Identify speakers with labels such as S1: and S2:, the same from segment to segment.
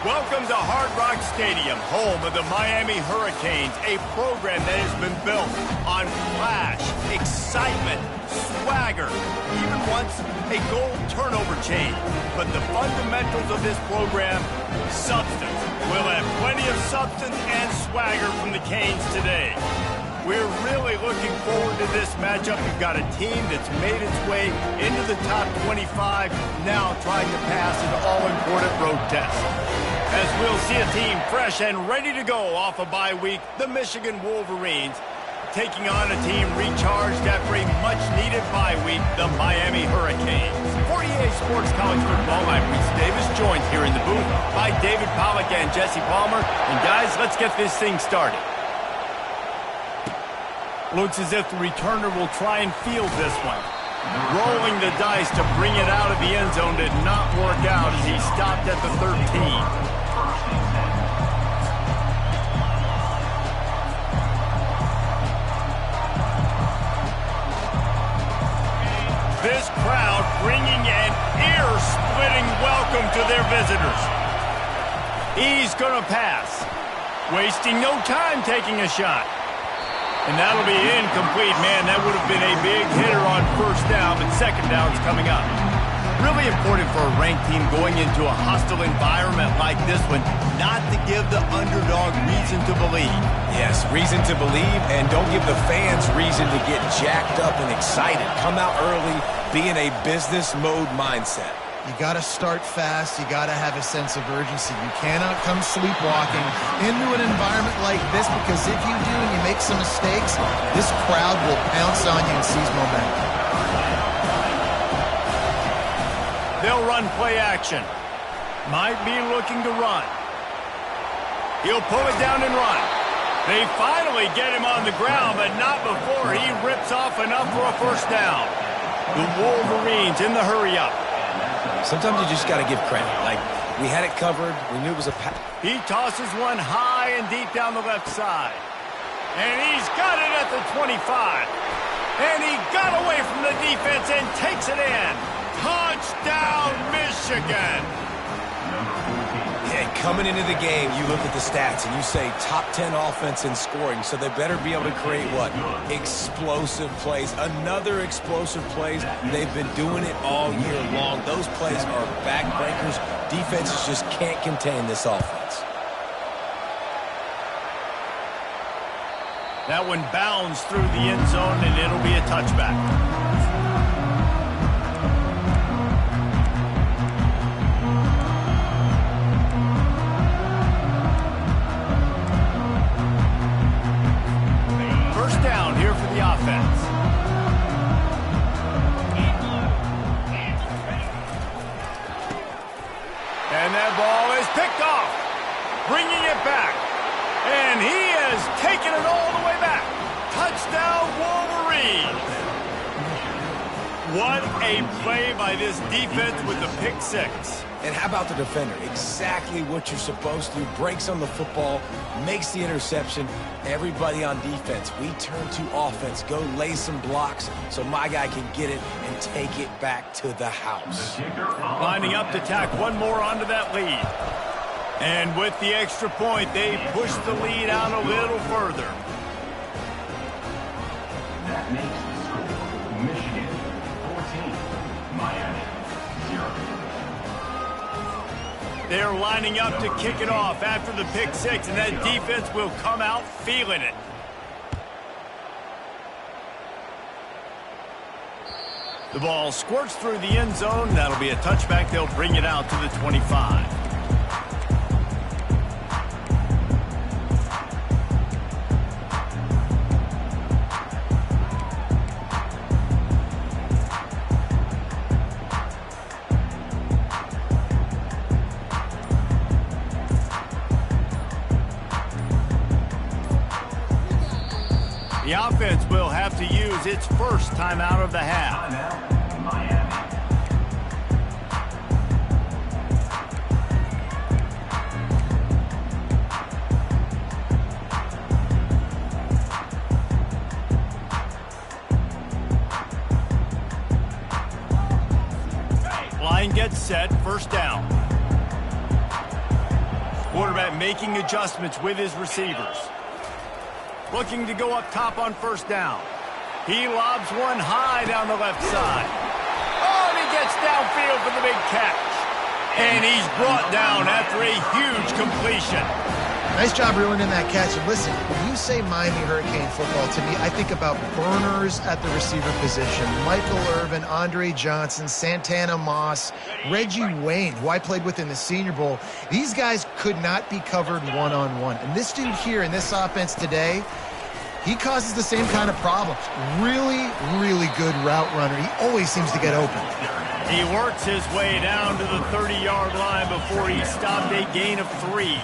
S1: Welcome to Hard Rock Stadium, home of the Miami Hurricanes, a program that has been built on flash, excitement, swagger, even once a goal turnover chain. But the fundamentals of this program, substance. We'll have plenty of substance and swagger from the Canes today. We're really looking forward to this matchup. You've got a team that's made its way into the top 25, now trying to pass an all-important road test. As we'll see a team fresh and ready to go off a bye week, the Michigan Wolverines, taking on a team recharged after a much-needed bye week, the Miami Hurricanes. For EA Sports College Football, I'm Reese Davis, joined here in the booth by David Pollack and Jesse Palmer. And guys, let's get this thing started. Looks as if the returner will try and field this one. Rolling the dice to bring it out of the end zone did not work out as he stopped at the 13. This crowd bringing an ear-splitting welcome to their visitors. He's going to pass, wasting no time taking a shot. And that'll be incomplete. Man, that would have been a big hitter on first down, but second down's coming up. Really important for a ranked team going into a hostile environment like this one, not to give the underdog reason to believe.
S2: Yes, reason to believe, and don't give the fans reason to get jacked up and excited. Come out early, be in a business mode mindset.
S3: You got to start fast. You got to have a sense of urgency. You cannot come sleepwalking into an environment like this, because if you do and you make some mistakes, this crowd will pounce on you and seize momentum.
S1: They'll run play action. Might be looking to run. He'll pull it down and run. They finally get him on the ground, but not before he rips off enough for a first down. The Wolverines in the hurry-up.
S2: Sometimes you just got to give credit. Like, we had it covered. We knew it was a pass.
S1: He tosses one high and deep down the left side. And he's got it at the 25. And he got away from the defense and takes it in. Touchdown, Michigan.
S2: Yeah, coming into the game, you look at the stats and you say top 10 offense in scoring, so they better be able to create what? Explosive plays. Another explosive plays. They've been doing it all year long. Those plays are backbreakers. Defenses just can't contain this offense.
S1: That one bounds through the end zone, and it'll be a touchback. And that ball is picked off, bringing it back. And he has taken it all the way back. Touchdown, Wolverines. What a play by this defense with the pick six.
S2: And how about the defender? Exactly what you're supposed to do. Breaks on the football, makes the interception. Everybody on defense, we turn to offense. Go lay some blocks so my guy can get it and take it back to the house.
S1: Lining up to tack one more onto that lead. And with the extra point, they push the lead out a little further.
S4: That makes the score Michigan 14, Miami 0.
S1: They're lining up to kick it off after the pick six, and that defense will come out feeling it. The ball squirts through the end zone. That'll be a touchback. They'll bring it out to the 25. The offense will have to use its first timeout of the half. Line gets set, first down. quarterback making adjustments with his receivers. Looking to go up top on first down. He lobs one high down the left side. Oh, and he gets downfield for the big catch. And he's brought down after a huge completion.
S3: Nice job reeling in that catch. And listen, when you say Miami Hurricane football, to me, I think about burners at the receiver position. Michael Irvin, Andre Johnson, Santana Moss, Reggie Wayne, who I played with in the Senior Bowl. These guys could not be covered one-on-one. And this dude here in this offense today, he causes the same kind of problems. Really, really good route runner. He always seems to get open.
S1: He works his way down to the 30-yard line before he stopped a gain of 3.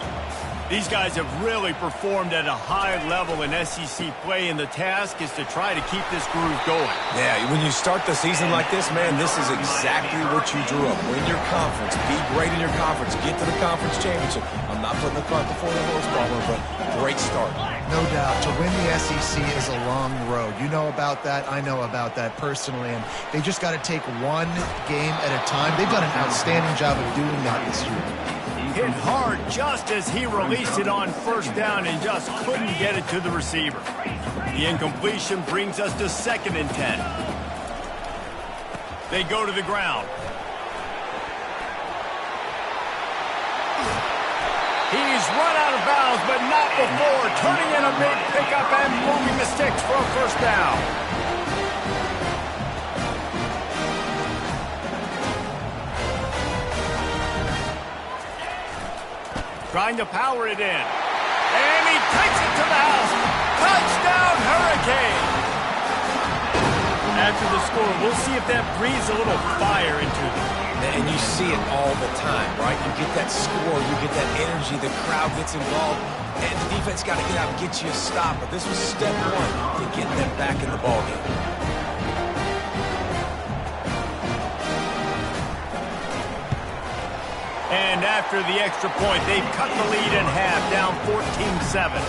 S1: These guys have really performed at a high level in SEC play, and the task is to try to keep this groove going.
S2: Yeah, when you start the season like this, man, this is exactly what you drew up. Win your conference, be great in your conference, get to the conference championship. I'm not putting the cart before the horse, Palmer, but great start.
S3: No doubt. To win the SEC is a long road. You know about that. I know about that personally. And they just got to take one game at a time. They've done an outstanding job of doing that this year.
S1: Hit hard just as he released it on first down and just couldn't get it to the receiver. The incompletion brings us to 2nd and 10. They go to the ground. He's run out of bounds, but not before turning in a big pickup and moving the sticks for a first down. Trying to power it in. And he takes it to the house. Touchdown, Hurricane! After the score, we'll see if that breathes a little fire into them.
S2: And you see it all the time, right? You get that score, you get that energy, the crowd gets involved, and the defense got to get out and get you a stop. But this was step one to get them back in the ballgame.
S1: And after the extra point, they've cut the lead in half, down 14-7.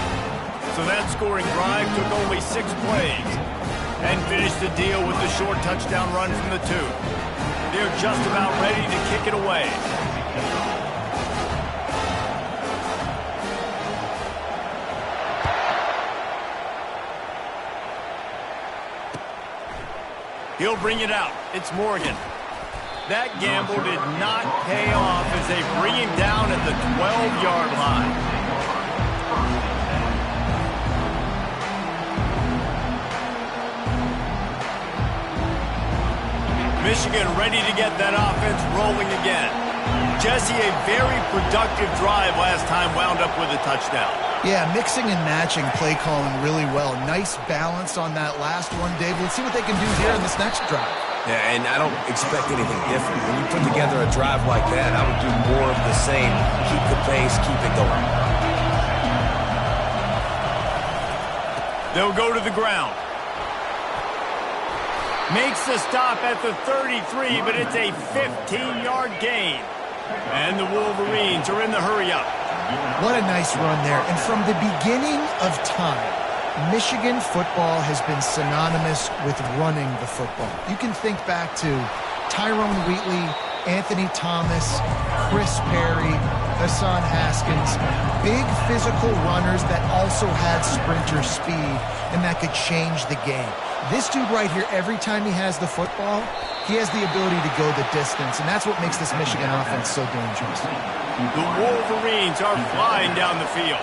S1: So that scoring drive took only 6 plays and finished the deal with the short touchdown run from the 2. They're just about ready to kick it away. He'll bring it out. It's Morgan. That gamble did not pay off as they bring him down at the 12-yard line. Michigan ready to get that offense rolling again. Jesse, a very productive drive last time, wound up with a touchdown.
S3: Yeah, mixing and matching play calling really well. Nice balance on that last one, Dave. Let's see what they can do here in this next drive.
S2: Yeah, and I don't expect anything different. When you put together a drive like that, I would do more of the same. Keep the pace, keep it going.
S1: They'll go to the ground. Makes the stop at the 33, but it's a 15-yard gain. And the Wolverines are in the hurry-up.
S3: What a nice run there. And from the beginning of time, Michigan football has been synonymous with running the football. You can think back to Tyrone Wheatley, Anthony Thomas, Chris Perry, Hassan Haskins, big physical runners that also had sprinter speed and that could change the game. This dude right here, every time he has the football, he has the ability to go the distance, and that's what makes this Michigan offense so dangerous.
S1: The Wolverines are flying down the field.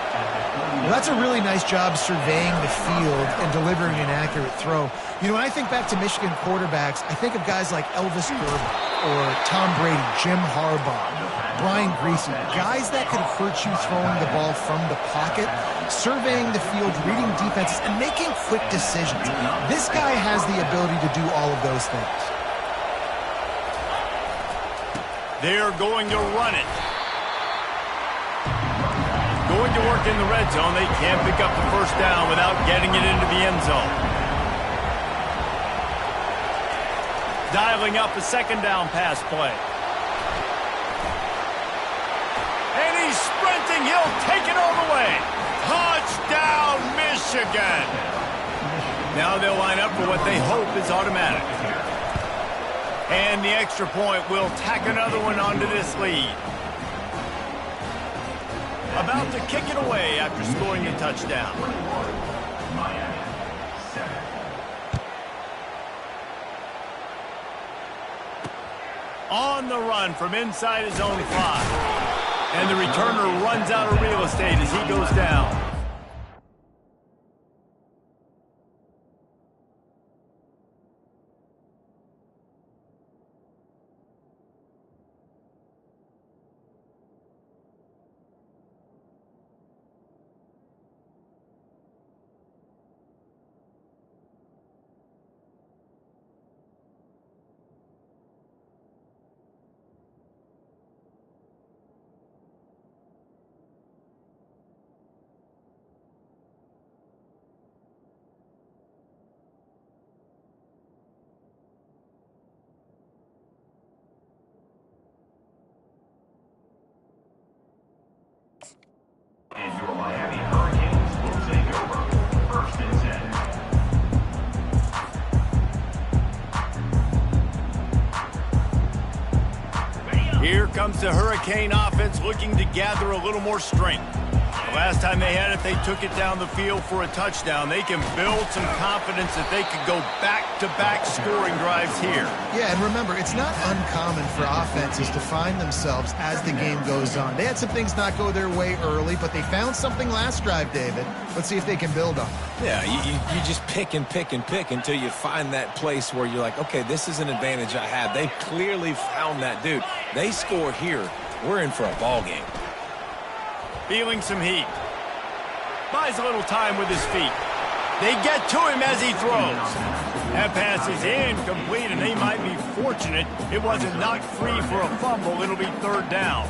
S3: Well, that's a really nice job surveying the field and delivering an accurate throw. You know, when I think back to Michigan quarterbacks, I think of guys like Elvis Gerber or Tom Brady, Jim Harbaugh, Brian Griese, guys that could hurt you throwing the ball from the pocket, surveying the field, reading defenses, and making quick decisions. This guy has the ability to do all of those things.
S1: They're going to run it. Going to work in the red zone. They can't pick up the first down without getting it into the end zone. Dialing up a second down pass play. And he's sprinting. He'll take it all the way. Touchdown, Michigan. Now they'll line up for what they hope is automatic. And the extra point will tack another one onto this lead. About to kick it away after scoring a touchdown.
S4: Miami 7.
S1: On the run from inside his own 5. And the returner runs out of real estate as he goes down.
S4: And your Miami Hurricanes will take over. 1st and 10.
S1: Here comes the Hurricane offense looking to gather a little more strength. The last time they had it, they took it down the field for a touchdown. They can build some confidence that they could go back-to-back scoring drives here.
S3: Yeah, and remember, it's not uncommon for offenses to find themselves as the game goes on. They had some things not go their way early, but they found something last drive, David. Let's see if they can build on it.
S2: Yeah, you just pick and pick and pick until you find that place where you're like, okay, this is an advantage I have. They clearly found that dude. They score here, we're in for a ball game.
S1: Feeling some heat. Buys a little time with his feet. They get to him as he throws. That pass is incomplete, and they might be fortunate it wasn't knocked free for a fumble. It'll be 3rd down.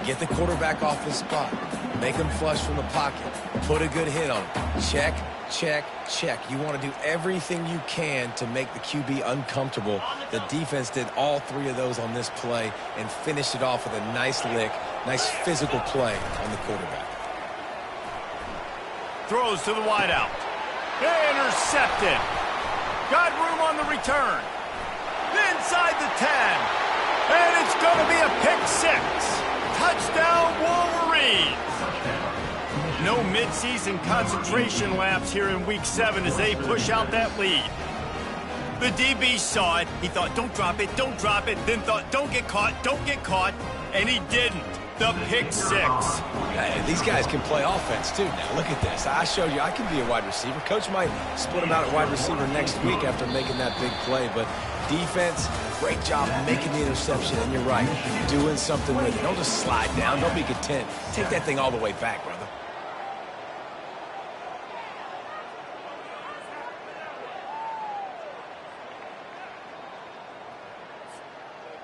S2: Get the quarterback off his spot. Make him flush from the pocket. Put a good hit on him. Check, check, check. You want to do everything you can to make the QB uncomfortable. The defense did all 3 of those on this play and finished it off with a nice lick, nice physical play on the quarterback.
S1: Throws to the wideout. Intercepted. Got room on the return. Inside the 10. And it's going to be a pick 6. Touchdown, Wolverines. No midseason concentration lapse here in Week 7 as they push out that lead. The DB saw it. He thought, don't drop it, don't drop it. Then thought, don't get caught, don't get caught. And he didn't. The pick 6.
S2: Hey, these guys can play offense, too. Now, look at this. I showed you I can be a wide receiver. Coach might split them out at wide receiver next week after making that big play. But defense, great job making the interception. And you're right, doing something with it. Don't just slide down. Don't be content. Take that thing all the way back, brother.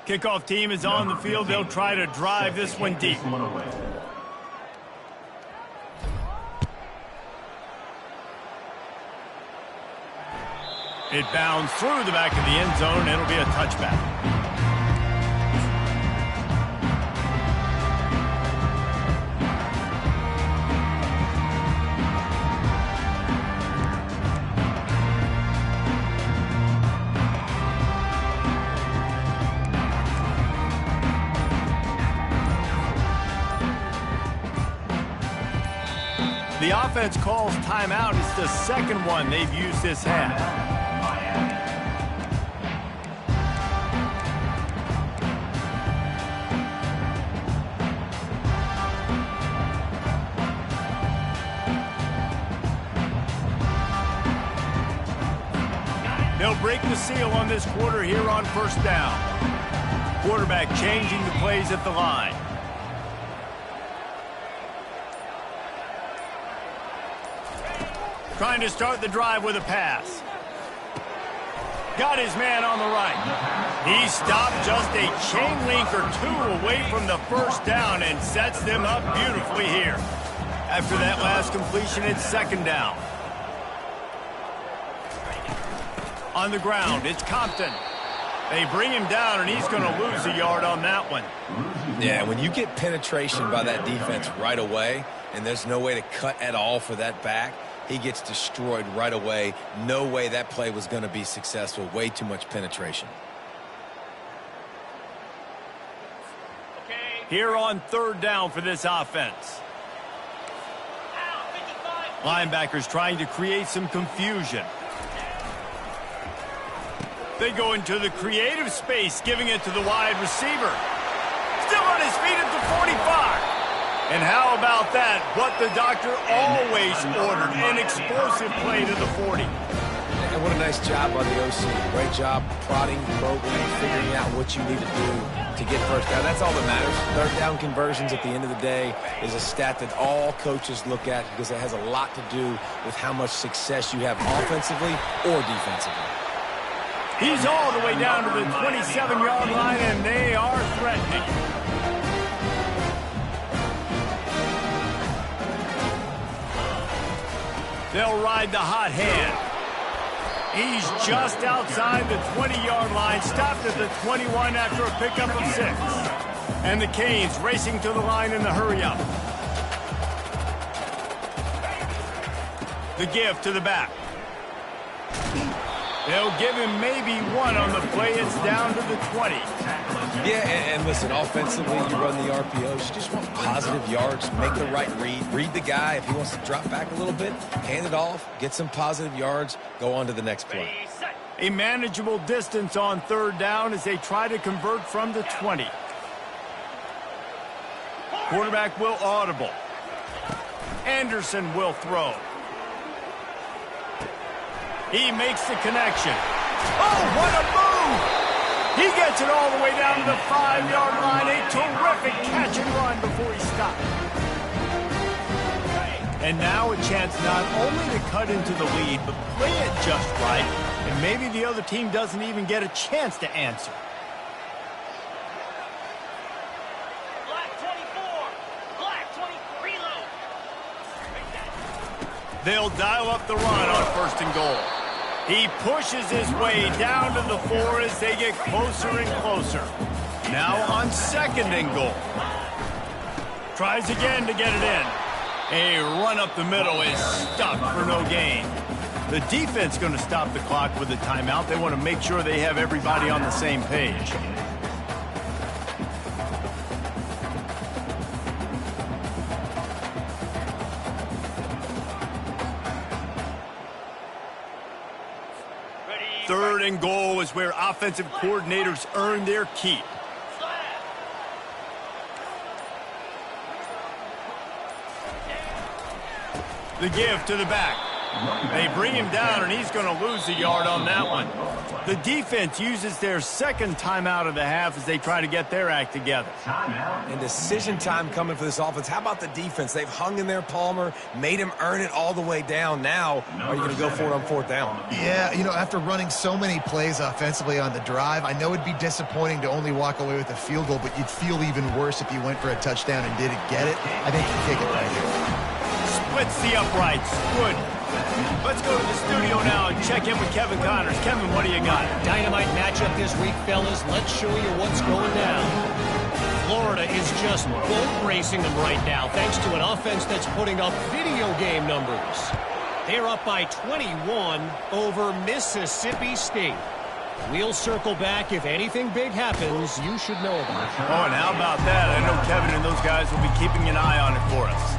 S1: Kickoff team is on the field. They'll try to drive this one deep. It bounds through the back of the end zone, and it'll be a touchback. The offense calls timeout. It's the second one they've used this half. They'll break the seal on this quarter here on 1st down. Quarterback changing the plays at the line. Trying to start the drive with a pass. Got his man on the right. He stopped just a chain link or 2 away from the 1st down and sets them up beautifully here. After that last completion, it's 2nd down. On the ground, it's Compton. They bring him down, and he's going to lose a yard on that one.
S2: Yeah, when you get penetration by that defense right away, and there's no way to cut at all for that back, he gets destroyed right away. No way that play was going to be successful. Way too much penetration.
S1: Here on 3rd down for this offense. Linebackers trying to create some confusion. They go into the creative space, giving it to the wide receiver. Still on his feet at the 45. And how about that? What the doctor always ordered, an explosive play to the 40.
S2: And what a nice job by the OC. Great job prodding, probing, figuring out what you need to do to get first down. That's all that matters. Third down conversions at the end of the day is a stat that all coaches look at because it has a lot to do with how much success you have offensively or defensively.
S1: He's all the way down to the 27-yard line, and they are threatening. They'll ride the hot hand. He's just outside the 20-yard line, stopped at the 21 after a pickup of 6. And the Canes racing to the line in the hurry-up. The give to the back. They'll give him maybe one on the play. It's down to the 20.
S2: Yeah, and listen, offensively, you run the RPOs. You just want positive yards, make the right read the guy. If he wants to drop back a little bit, hand it off, get some positive yards, go on to the next play.
S1: A manageable distance on third down as they try to convert from the 20. Quarterback will audible. Anderson will throw. He makes the connection. Oh, what a move! He gets it all the way down to the 5-yard line. A terrific catch and run before he stopped. And now a chance not only to cut into the lead, but play it just right. And maybe the other team doesn't even get a chance to answer.
S5: Black 24. Black 20. Reload.
S1: They'll dial up the run on 1st and goal. He pushes his way down to the 4 as they get closer and closer. Now on 2nd and goal. Tries again to get it in. A run up the middle is stuck for no gain. The defense going to stop the clock with a timeout. They want to make sure they have everybody on the same page. Third and goal is where offensive coordinators earn their keep. The give to the back. They bring him down, and he's going to lose a yard on that one. The defense uses their 2nd timeout of the half as they try to get their act together.
S2: And decision time coming for this offense. How about the defense? They've hung in there, Palmer, made him earn it all the way down. Now, are you going to go for it on 4th down?
S3: Yeah, you know, after running so many plays offensively on the drive, I know it'd be disappointing to only walk away with a field goal, but you'd feel even worse if you went for a touchdown and didn't get it. I think you kick it right here.
S1: Splits the uprights. Good. Let's go to the studio now and check in with Kevin Connors. Kevin, what do you got?
S6: Dynamite matchup this week, fellas. Let's show you what's going down. Florida is just boat racing them right now, thanks to an offense that's putting up video game numbers. They're up by 21 over Mississippi State. We'll circle back. If anything big happens, you should know about it.
S1: Oh, and how about that? I know Kevin and those guys will be keeping an eye on it for us.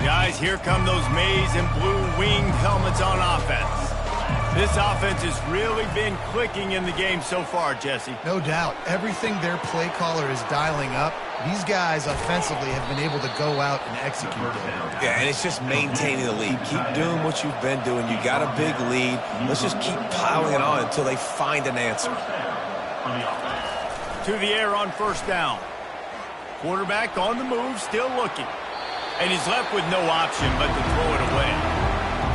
S1: Guys, here come those maize and blue winged helmets on offense. This offense has really been clicking in the game so far, Jesse.
S3: No doubt. Everything their play caller is dialing up, these guys offensively have been able to go out and execute it.
S2: Yeah, and it's just maintaining the lead. Keep doing what you've been doing. You got a big lead. Let's just keep piling it on until they find an answer.
S1: To the air on 1st down. Quarterback on the move, still looking. And he's left with no option but to throw it away.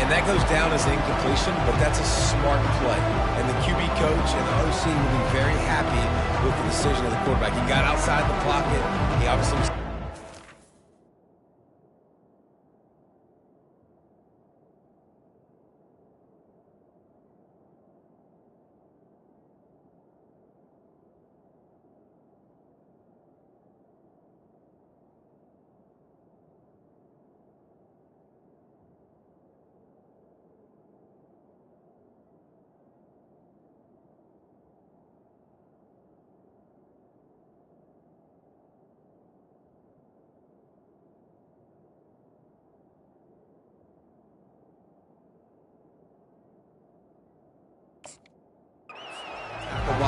S2: And that goes down as incompletion, but that's a smart play. And the QB coach and the OC will be very happy with the decision of the quarterback. He got outside the pocket. He obviously was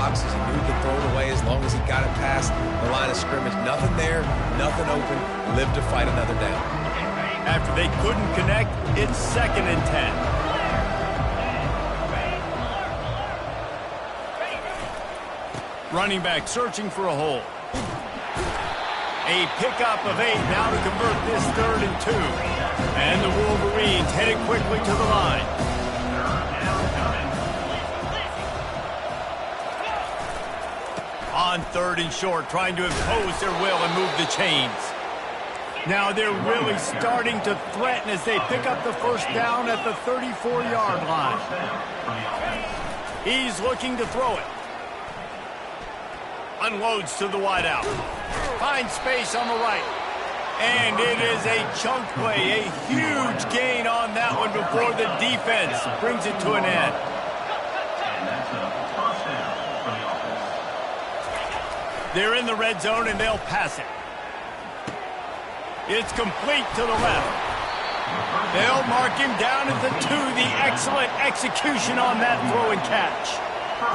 S2: boxes. He knew he could throw it away as long as he got it past the line of scrimmage. Nothing there, nothing open. Lived to fight another down.
S1: After they couldn't connect, it's 2nd and 10. Running back searching for a hole. A pickup of 8 now to convert this 3rd and 2. And the Wolverines headed quickly to the line. On 3rd and short, trying to impose their will and move the chains. Now they're really starting to threaten as they pick up the first down at the 34-yard line. He's looking to throw it. Unloads to the wideout. Finds space on the right. And it is a chunk play, a huge gain on that one before the defense brings it to an end. They're in the red zone and they'll pass it. It's complete to the left. They'll mark him down at the 2. The excellent execution on that throw and catch.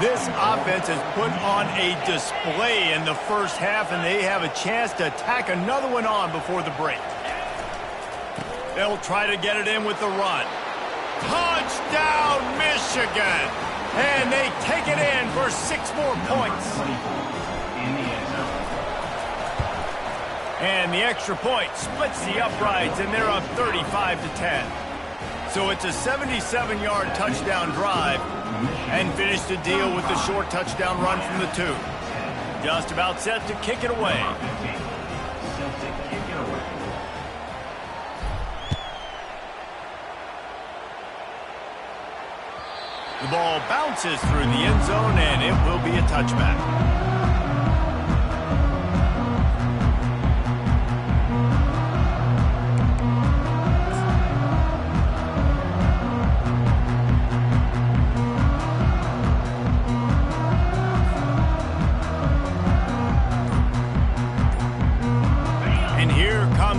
S1: This offense has put on a display in the first half, and they have a chance to tack another one on before the break. They'll try to get it in with the run. Touchdown, Michigan! And they take it in for 6 more points. And the extra point splits the uprights, and they're up 35-10. So it's a 77-yard touchdown drive, and finish the deal with the short touchdown run from the 2. Just about set to kick it away. The ball bounces through the end zone, and it will be a touchback.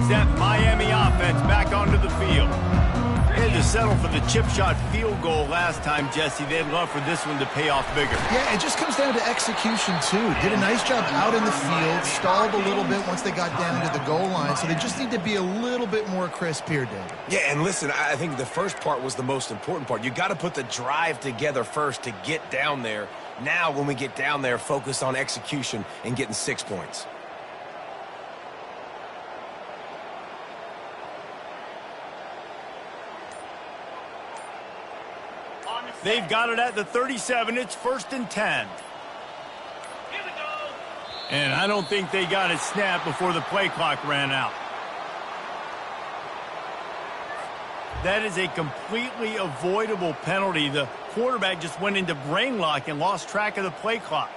S1: That Miami offense back onto the field. They had to settle for the chip shot field goal last time, Jesse. They'd love for this one to pay off bigger.
S3: Yeah, it just comes down to execution, too. Did a nice job out in the field, stalled a little bit once they got down to the goal line, so they just need to be a little bit more crisp here, David.
S2: Yeah, and listen, I think the first part was the most important part. You got to put the drive together first to get down there. Now, when we get down there, focus on execution and getting 6 points.
S1: They've got it at the 37. It's 1st and 10.
S5: Here we go.
S1: And I don't think they got it snapped before the play clock ran out. That is a completely avoidable penalty. The quarterback just went into brain lock and lost track of the play clock.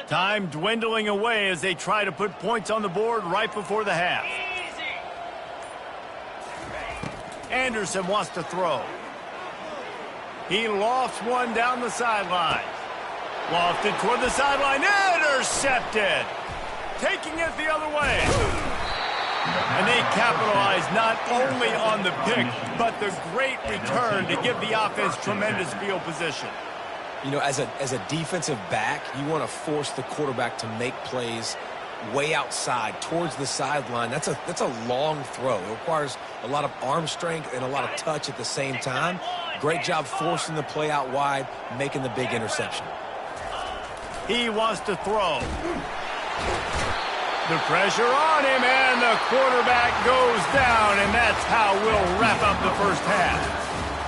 S1: Time dwindling away as they try to put points on the board right before the half. Anderson wants to throw. He lofts one down the sideline. Lofted toward the sideline. Intercepted. Taking it the other way. And they capitalize not only on the pick, but the great return to give the offense tremendous field position.
S2: You know, as a defensive back, you want to force the quarterback to make plays way outside towards the sideline. That's a long throw. It requires a lot of arm strength and a lot of touch at the same time. Great job forcing the play out wide, making the big interception.
S1: He wants to throw. The pressure on him, and the quarterback goes down, and that's how we'll wrap up the first half.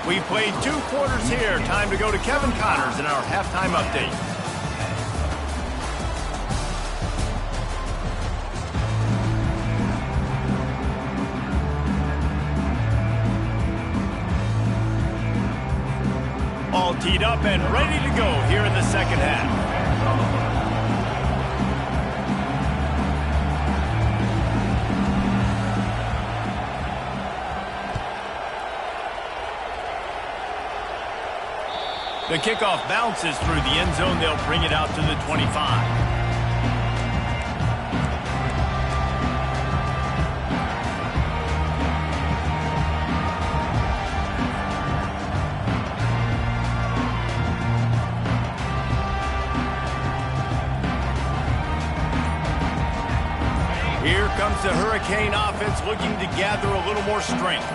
S1: We played 2 quarters here. Time to go to Kevin Connors in our halftime update. All teed up and ready to go here in the second half. The kickoff bounces through the end zone. They'll bring it out to the 25. Here comes the Hurricane offense looking to gather a little more strength.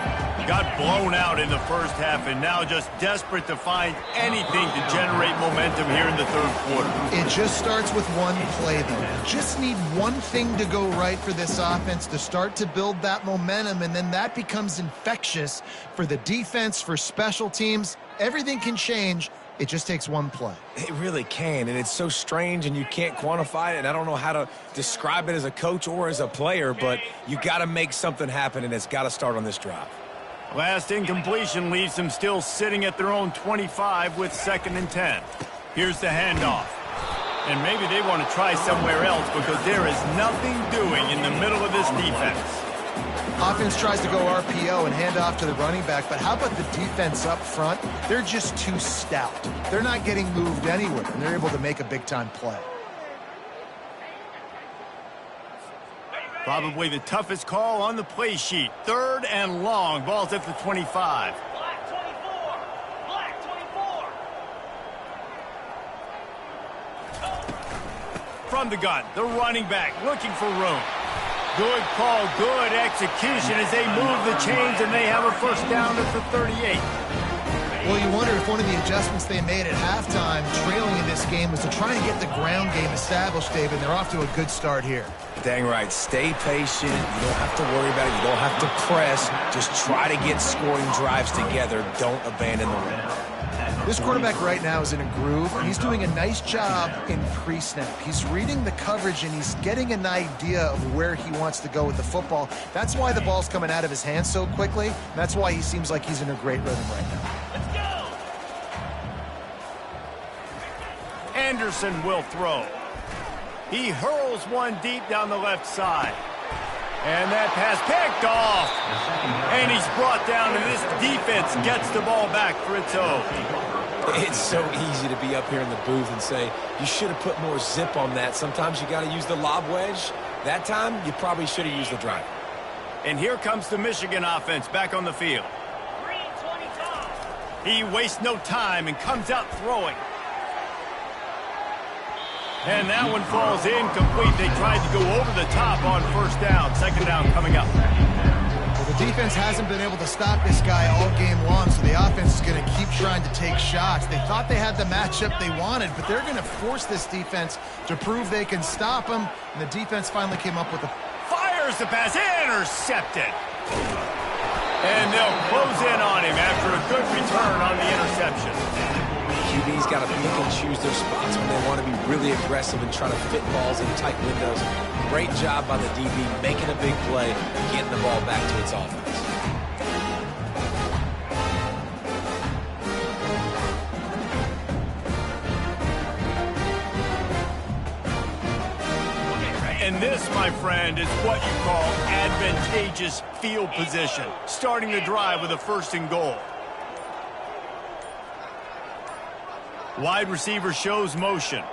S1: Got blown out in the first half and now just desperate to find anything to generate momentum here in the third quarter.
S3: It just starts with one play, though. Just need one thing to go right for this offense to start to build that momentum, and then that becomes infectious for the defense, for special teams. Everything can change. It just takes one play.
S2: It really can, and it's so strange, and you can't quantify it, and I don't know how to describe it as a coach or as a player, but you got to make something happen, and it's got to start on this drive.
S1: Last incompletion leaves them still sitting at their own 25 with 2nd and 10. Here's the handoff. And maybe they want to try somewhere else because there is nothing doing in the middle of this defense.
S3: Offense tries to go RPO and hand off to the running back, but how about the defense up front? They're just too stout. They're not getting moved anywhere, and they're able to make a big-time play.
S1: Probably the toughest call on the play sheet. 3rd and long. Ball's at the 25.
S5: Black 24. Black 24.
S1: From the gun, the running back looking for room. Good call, good execution as they move the chains and they have a first down at the 38.
S3: Well, you wonder if one of the adjustments they made at halftime, trailing in this game, was to try and get the ground game established, David. They're off to a good start here.
S2: Dang right. Stay patient. You don't have to worry about it. You don't have to press. Just try to get scoring drives together. Don't abandon the run.
S3: This quarterback right now is in a groove, and he's doing a nice job in pre-snap. He's reading the coverage, and he's getting an idea of where he wants to go with the football. That's why the ball's coming out of his hands so quickly, and that's why he seems like he's in a great rhythm right now.
S5: Let's go.
S1: Anderson will throw. He hurls one deep down the left side. And that pass picked off. And he's brought down, and this defense gets the ball back for its own.
S2: It's so easy to be up here in the booth and say, you should have put more zip on that. Sometimes you got to use the lob wedge. That time, you probably should have used the drive.
S1: And here comes the Michigan offense back on the field.
S5: Green 25.
S1: He wastes no time and comes out throwing. And that one falls incomplete. They tried to go over the top on first down. 2nd down coming up.
S3: Well, the defense hasn't been able to stop this guy all game long, so the offense is going to keep trying to take shots. They thought they had the matchup they wanted, but they're going to force this defense to prove they can stop him. And the defense finally came up with a...
S1: Fires the pass. Intercepted. And they'll close in on him after a good return on the interception.
S2: QB's got to pick and choose their spots when they want to be really aggressive and try to fit balls in tight windows. Great job by the DB making a big play, getting the ball back to its offense.
S1: And this, my friend, is what you call advantageous field position. Starting the drive with a 1st and goal. Wide receiver shows motion.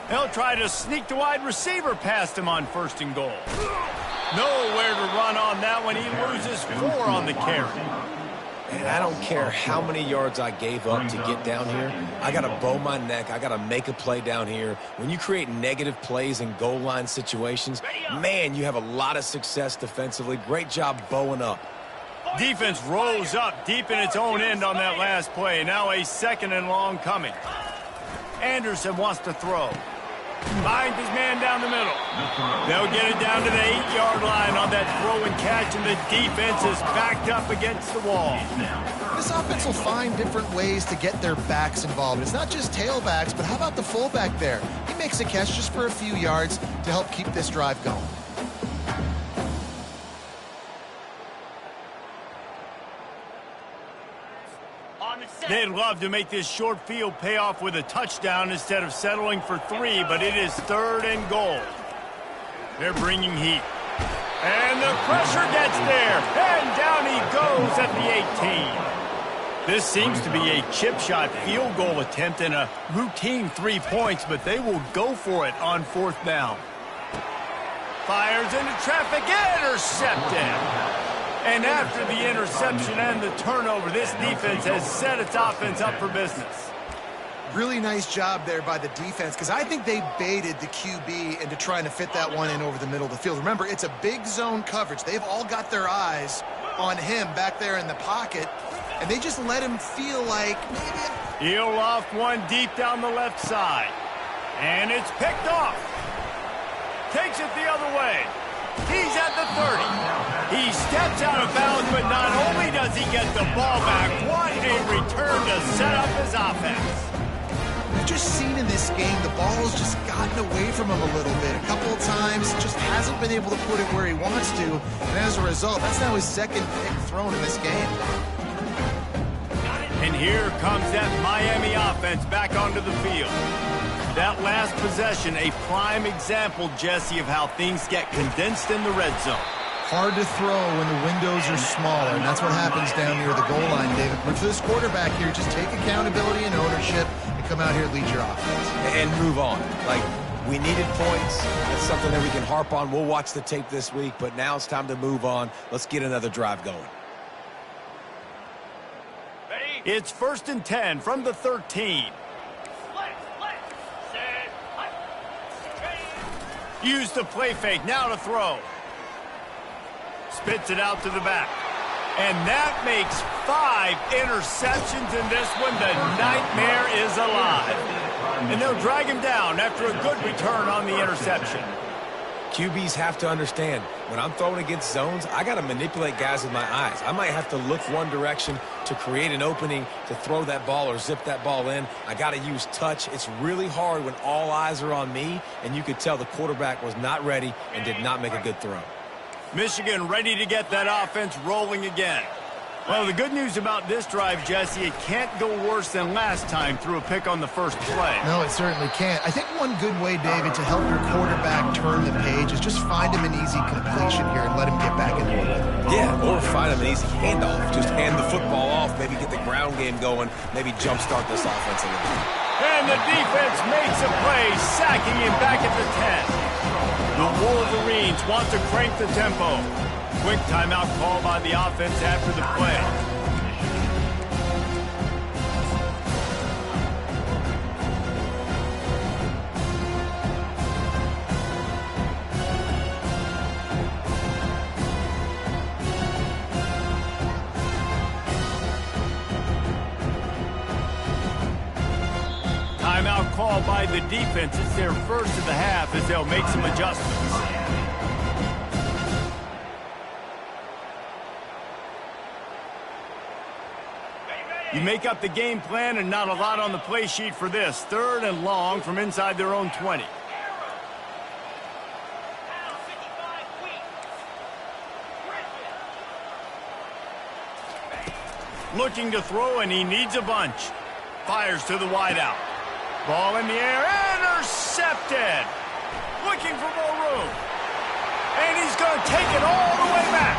S1: They'll try to sneak the wide receiver past him on 1st and goal. Nowhere to run on that one. He loses 4 on the carry.
S2: And I don't care how many yards I gave up to get down here. I got to bow my neck. I got to make a play down here. When you create negative plays in goal line situations, man, you have a lot of success defensively. Great job bowing up.
S1: Defense rolls up deep in its own end on that last play. Now a 2nd and long coming. Anderson wants to throw. Finds his man down the middle. They'll get it down to the 8-yard line on that throw and catch, and the defense is backed up against the wall.
S3: This offense will find different ways to get their backs involved. It's not just tailbacks, but how about the fullback there? He makes a catch just for a few yards to help keep this drive going.
S1: They'd love to make this short field pay off with a touchdown instead of settling for 3, but it is 3rd and goal. They're bringing heat. And the pressure gets there. And down he goes at the 18. This seems to be a chip shot field goal attempt and a routine 3 points, but they will go for it on 4th down. Fires into traffic, intercepted. And after the interception and the turnover, this defense has set its offense up for business.
S3: Really nice job there by the defense, because I think they baited the QB into trying to fit that one in over the middle of the field. Remember, it's a big zone coverage. They've all got their eyes on him back there in the pocket, and they just let him feel like maybe...
S1: He'll loft one deep down the left side. And it's picked off. Takes it the other way. He's at the 30. He steps out of bounds, but not only does he get the ball back, what a return to set up his offense.
S3: We've just seen in this game the ball has just gotten away from him a little bit. A couple of times, just hasn't been able to put it where he wants to. And as a result, that's now his 2nd pick thrown in this game.
S1: And here comes that Miami offense back onto the field. That last possession, a prime example, Jesse, of how things get condensed in the red zone.
S3: Hard to throw when the windows are smaller, and that's what happens down near the goal line, David. But for this quarterback here, just take accountability and ownership and come out here and lead your offense.
S2: And move on. Like, we needed points. That's something that we can harp on. We'll watch the tape this week, but now it's time to move on. Let's get another drive going.
S1: It's 1st and 10 from the 13. Use the play fake, now to throw. Spits it out to the back. And that makes 5 interceptions in this one. The nightmare is alive. And they'll drag him down after a good return on the interception.
S2: QBs have to understand, when I'm throwing against zones, I got to manipulate guys with my eyes. I might have to look one direction to create an opening to throw that ball or zip that ball in. I got to use touch. It's really hard when all eyes are on me, and you could tell the quarterback was not ready and did not make a good throw.
S1: Michigan ready to get that offense rolling again. Well, the good news about this drive, Jesse, it can't go worse than last time through a pick on the first play.
S3: No, it certainly can't. I think one good way, David, to help your quarterback turn the page is just find him an easy completion here and let him get back into the rhythm.
S2: Yeah, or find him an easy handoff. Just hand the football off, maybe get the ground game going, maybe jumpstart this offense a little bit.
S1: And the defense makes a play, sacking him back at the 10. The Wolverines want to crank the tempo. Quick timeout call by the offense after the play. Timeout call by the defense. It's their first of the half as they'll make some adjustments. You make up the game plan and not a lot on the play sheet for this. 3rd and long from inside their own 20. Looking to throw, and he needs a bunch. Fires to the wideout. Ball in the air, intercepted. Looking for more room. And he's going to take it all the way back.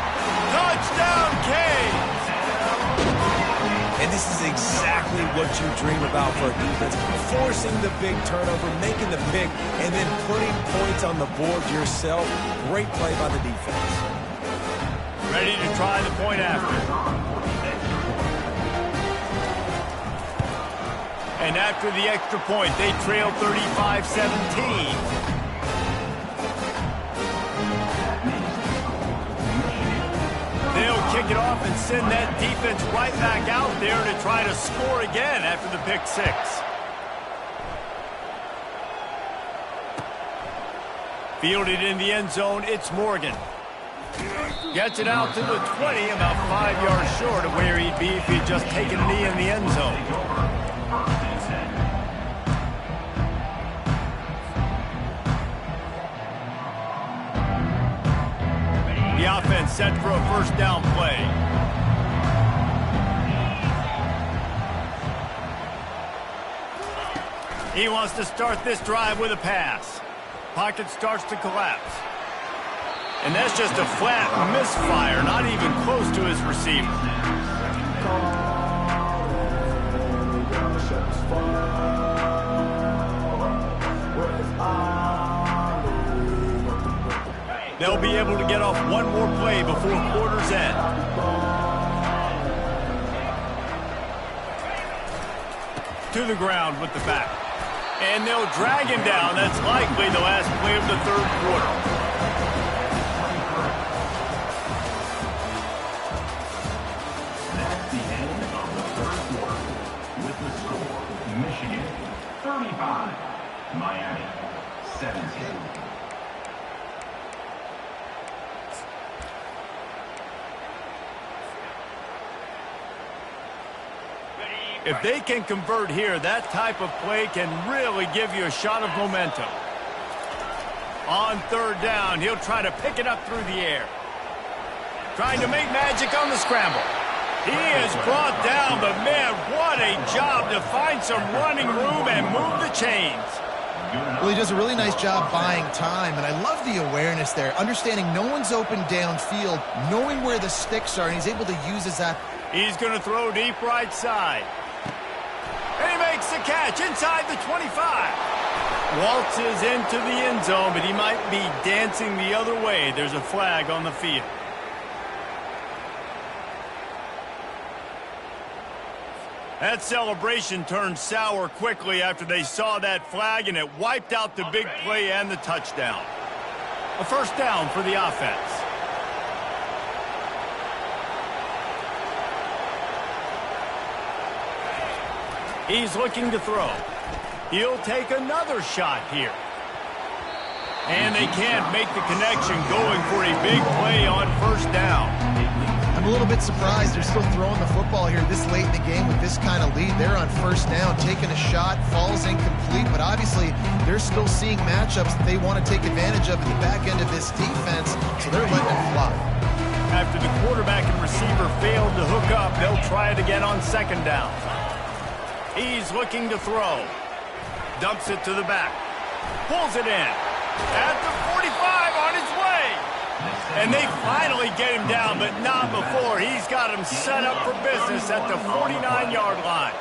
S1: Touchdown, Canes.
S2: And this is exactly what you dream about for a defense. Forcing the big turnover, making the pick, and then putting points on the board yourself. Great play by the defense.
S1: Ready to try the point after. And after the extra point, they trail 35-17. They'll kick it off and send that defense right back out there to try to score again after the pick 6. Fielded in the end zone, it's Morgan. Gets it out to the 20, about 5 yards short of where he'd be if he'd just taken a knee in the end zone. The offense set for a first down play. He wants to start this drive with a pass. Pocket starts to collapse. And that's just a flat misfire, not even close to his receiver. They'll be able to get off one more play before quarter's end. To the ground with the back. And they'll drag him down. That's likely the last play of the third quarter.
S4: That's the end of the third quarter. With the score, Michigan 35, Miami 17.
S1: If they can convert here, that type of play can really give you a shot of momentum. On third down, he'll try to pick it up through the air. Trying to make magic on the scramble. He is brought down, but man, what a job to find some running room and move the chains.
S3: Well, he does a really nice job buying time, and I love the awareness there, understanding no one's open downfield, knowing where the sticks are, and he's able to use that.
S1: He's going to throw deep right side. And he makes the catch inside the 25. Waltzes into the end zone, but he might be dancing the other way. There's a flag on the field. That celebration turned sour quickly after they saw that flag, and it wiped out the big play and the touchdown. A first down for the offense. He's looking to throw. He'll take another shot here. And they can't make the connection, going for a big play on first down.
S3: I'm a little bit surprised they're still throwing the football here this late in the game with this kind of lead. They're on first down, taking a shot, falls incomplete, but obviously they're still seeing matchups that they want to take advantage of at the back end of this defense, so they're letting it fly.
S1: After the quarterback and receiver failed to hook up, they'll try it again on second down. He's looking to throw. Dumps it to the back. Pulls it in. At the 45, on his way. And they finally get him down, but not before. He's got him set up for business at the 49-yard line.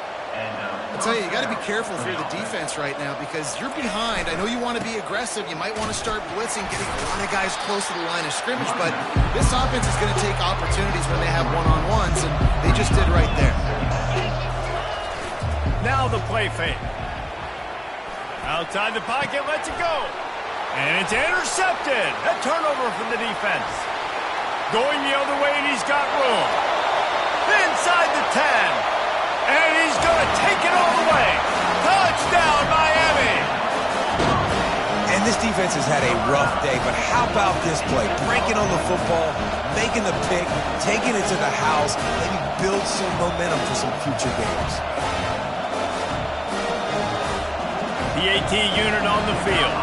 S3: I'll tell you, you got to be careful if you're the defense right now because you're behind. I know you want to be aggressive. You might want to start blitzing, getting a lot of guys close to the line of scrimmage, but this offense is going to take opportunities when they have one-on-ones, and they just did right there.
S1: Now the play fake. Outside the pocket, lets it go. And it's intercepted. A turnover for the defense. Going the other way, and he's got room. Inside the 10. And he's going to take it all the way. Touchdown, Miami.
S2: And this defense has had a rough day, but how about this play? Breaking on the football, making the pick, taking it to the house, maybe build some momentum for some future games.
S1: The AT unit on the field.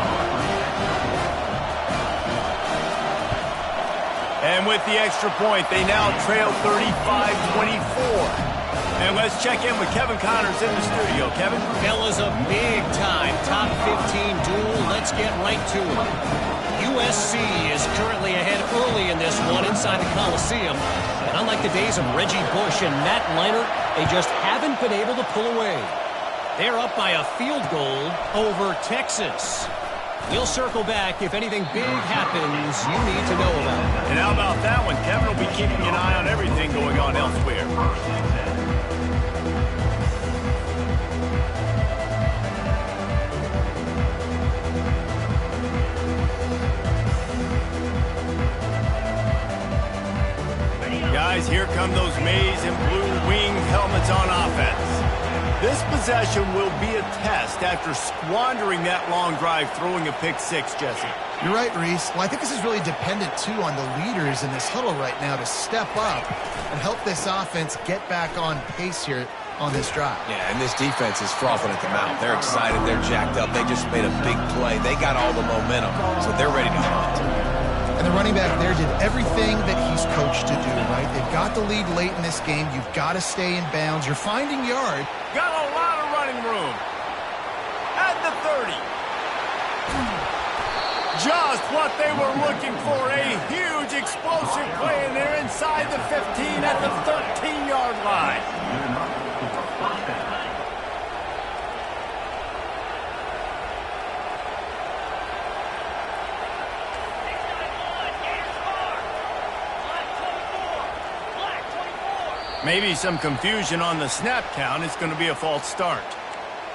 S1: And with the extra point, they now trail 35-24. And let's check in with Kevin Connors in the studio. Kevin?
S6: Fellas, a big-time top 15 duel. Let's get right to it. USC is currently ahead early in this one inside the Coliseum. And unlike the days of Reggie Bush and Matt Leinart, they just haven't been able to pull away. They're up by a field goal over Texas. We'll circle back if anything big happens you need to know about.
S1: And how about that one? Kevin will be keeping an eye on everything going on elsewhere. Guys, here come those maize and blue winged helmets on offense. This possession will be a test after squandering that long drive, throwing a pick six, Jesse.
S3: You're right, Reese. Well, I think this is really dependent, too, on the leaders in this huddle right now to step up and help this offense get back on pace here on this drive.
S2: Yeah, and this defense is frothing at the mouth. They're excited. They're jacked up. They just made a big play. They got all the momentum, so they're ready to hunt.
S3: And the running back there did everything that he's coached to do, right? They've got the lead late in this game. You've got to stay in bounds. You're finding yard.
S1: Got a lot of running room. At the 30. Just what they were looking for. A huge explosive play, and they're inside the 15 at the 13-yard line. Maybe some confusion on the snap count. It's going to be a false start.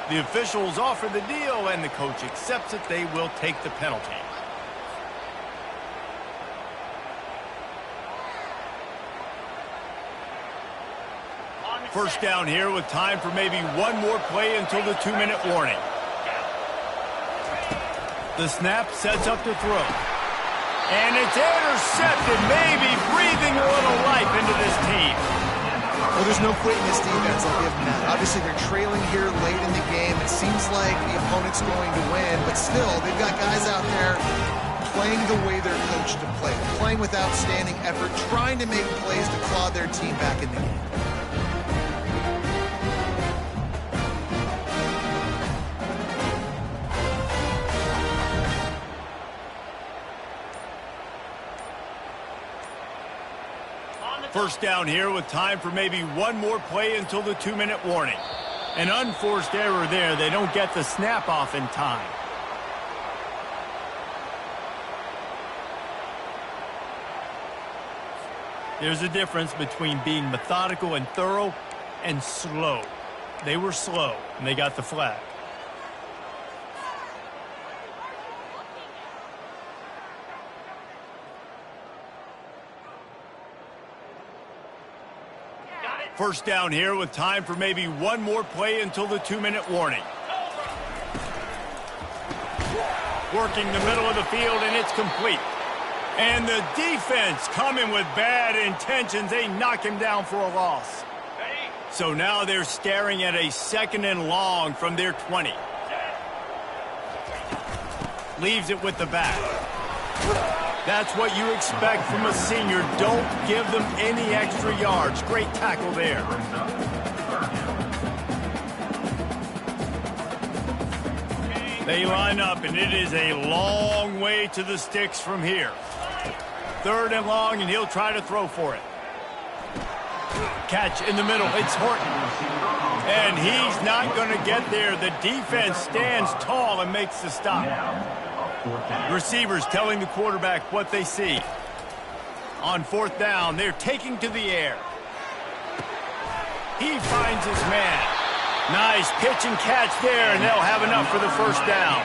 S1: The officials offer the deal, and the coach accepts it. They will take the penalty. First down here with time for maybe one more play until the 2-minute warning. The snap sets up to throw. And it's intercepted, maybe breathing a little life into this team.
S3: Well, there's no quitting this defense, I'll give them that. Obviously, they're trailing here late in the game. It seems like the opponent's going to win, but still, they've got guys out there playing the way they're coached to play, playing with outstanding effort, trying to make plays to claw their team back in the game.
S1: First down here with time for maybe one more play until the 2-minute warning. An unforced error there. They don't get the snap off in time. There's a difference between being methodical and thorough and slow. They were slow, and they got the flag. First down here with time for maybe one more play until the 2-minute warning. Working the middle of the field, and it's complete. And the defense coming with bad intentions. They knock him down for a loss. So now they're staring at a 2nd and long from their 20. Leaves it with the back. That's what you expect from a senior. Don't give them any extra yards. Great tackle there. They line up, and it is a long way to the sticks from here. 3rd and long, and he'll try to throw for it. Catch in the middle. It's Horton. And he's not going to get there. The defense stands tall and makes the stop. Receivers telling the quarterback what they see. On 4th down, they're taking to the air. He finds his man. Nice pitch and catch there, and they'll have enough for the first down.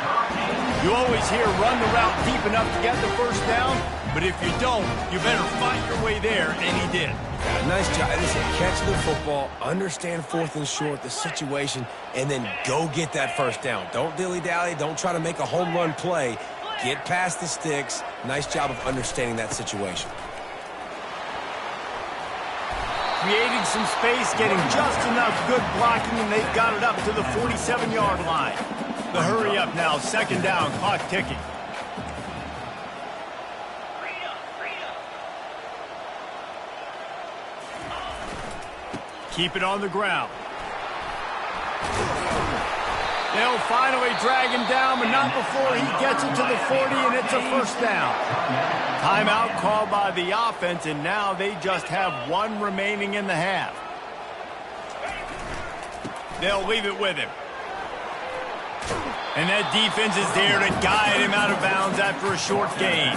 S1: You always hear run the route deep enough to get the first down, but if you don't, you better fight your way there, and he did.
S2: Yeah, nice job. Listen, catch the football, understand 4th and short, the situation, and then go get that first down. Don't dilly-dally. Don't try to make a home run play. Get past the sticks. Nice job of understanding that situation.
S1: Creating some space, getting just enough good blocking, and they've got it up to the 47-yard line. The hurry up now, 2nd down, clock ticking. Keep it on the ground. They'll finally drag him down, but not before he gets it to the 40, and it's a first down. Timeout called by the offense, and now they just have one remaining in the half. They'll leave it with him. And that defense is there to guide him out of bounds after a short gain.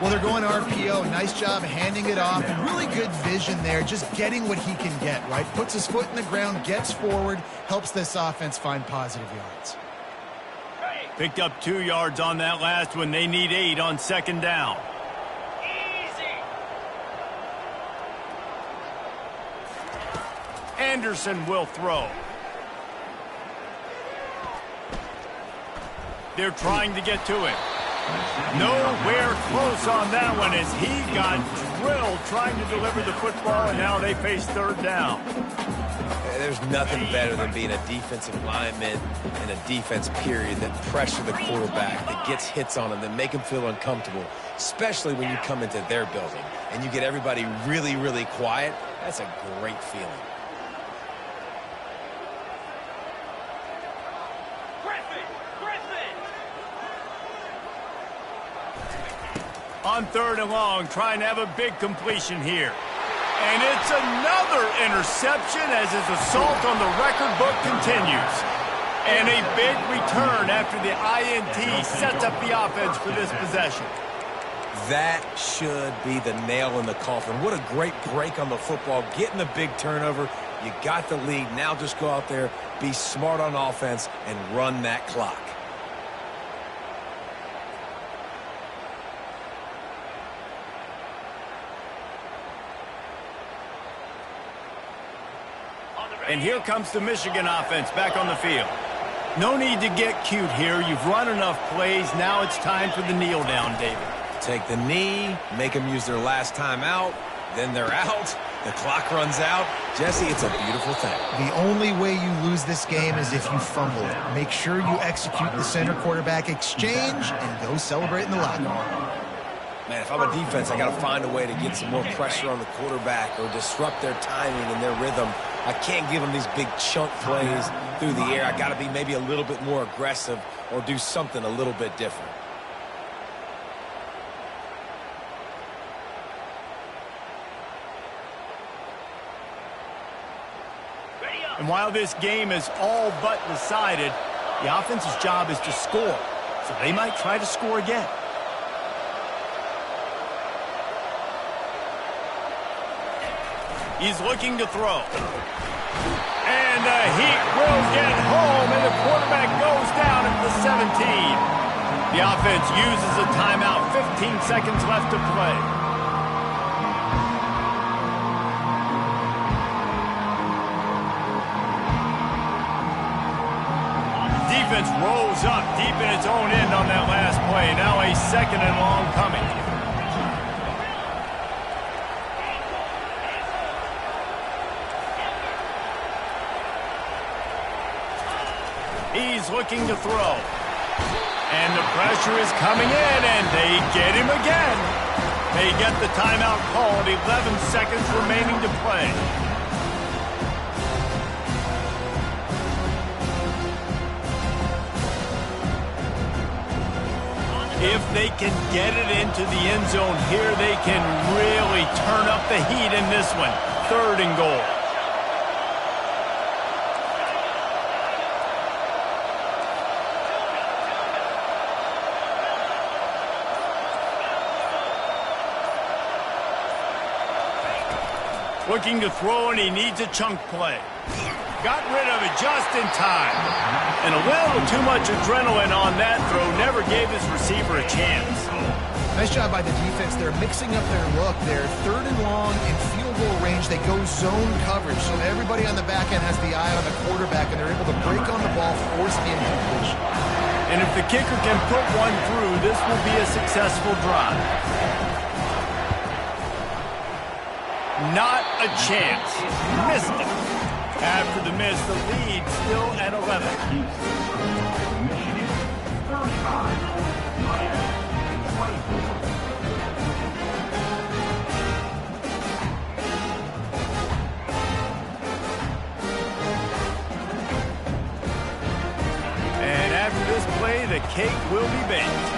S3: Well, they're going RPO. Nice job handing it off. And really good vision there, just getting what he can get, right? Puts his foot in the ground, gets forward, helps this offense find positive yards.
S1: Picked up 2 yards on that last one. They need 8 on 2nd down. Anderson will throw. They're trying to get to it. Nowhere close on that one as he got drilled trying to deliver the football, and now they face 3rd down.
S2: There's nothing better than being a defensive lineman and a defense period that pressure the quarterback, that gets hits on him, that make him feel uncomfortable, especially when you come into their building and you get everybody really, really quiet. That's a great feeling.
S1: On 3rd and long, trying to have a big completion here. And it's another interception as his assault on the record book continues. And a big return after the INT sets up the offense for this possession.
S2: That should be the nail in the coffin. What a great break on the football. Getting the big turnover. You got the lead. Now just go out there, be smart on offense, and run that clock.
S1: And here comes the Michigan offense back on the field. No need to get cute here. You've run enough plays. Now it's time for the kneel down, David.
S2: Take the knee, make them use their last time out, then they're out. The clock runs out. Jesse, it's a beautiful thing.
S3: The only way you lose this game is if you fumble it. Make sure you execute the center quarterback exchange and go celebrate in the locker room.
S2: Man, if I'm a defense, I got to find a way to get some more pressure on the quarterback or disrupt their timing and their rhythm. I can't give them these big chunk plays through the air. I got to be maybe a little bit more aggressive or do something a little bit different.
S1: And while this game is all but decided, the offense's job is to score. So they might try to score again. He's looking to throw. And the heat will get home, and the quarterback goes down at the 17. The offense uses a timeout. 15 seconds left to play. Defense rolls up deep in its own end on that last play. Now a second and long coming. He's looking to throw. And the pressure is coming in, and they get him again. They get the timeout called. 11 seconds remaining to play. If they can get it into the end zone here, they can really turn up the heat in this one. 3rd and goal. Looking to throw, and he needs a chunk play. Got rid of it just in time. And a little too much adrenaline on that throw never gave his receiver a chance.
S3: Nice job by the defense. They're mixing up their look. They're 3rd and long in field goal range. They go zone coverage, so everybody on the back end has the eye on the quarterback, and they're able to break on the ball, force the incompletion.
S1: And if the kicker can put one through, this will be a successful drive. Not a chance. Missed it. After the miss, the lead still at 11.
S4: Michigan 35, Miami 24.
S1: And after this play, the cake will be baked.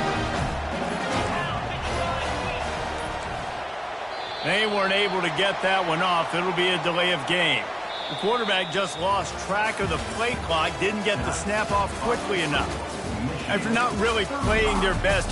S1: They weren't able to get that one off. It'll be a delay of game. The quarterback just lost track of the play clock, didn't get the snap off quickly enough. After not really playing their best,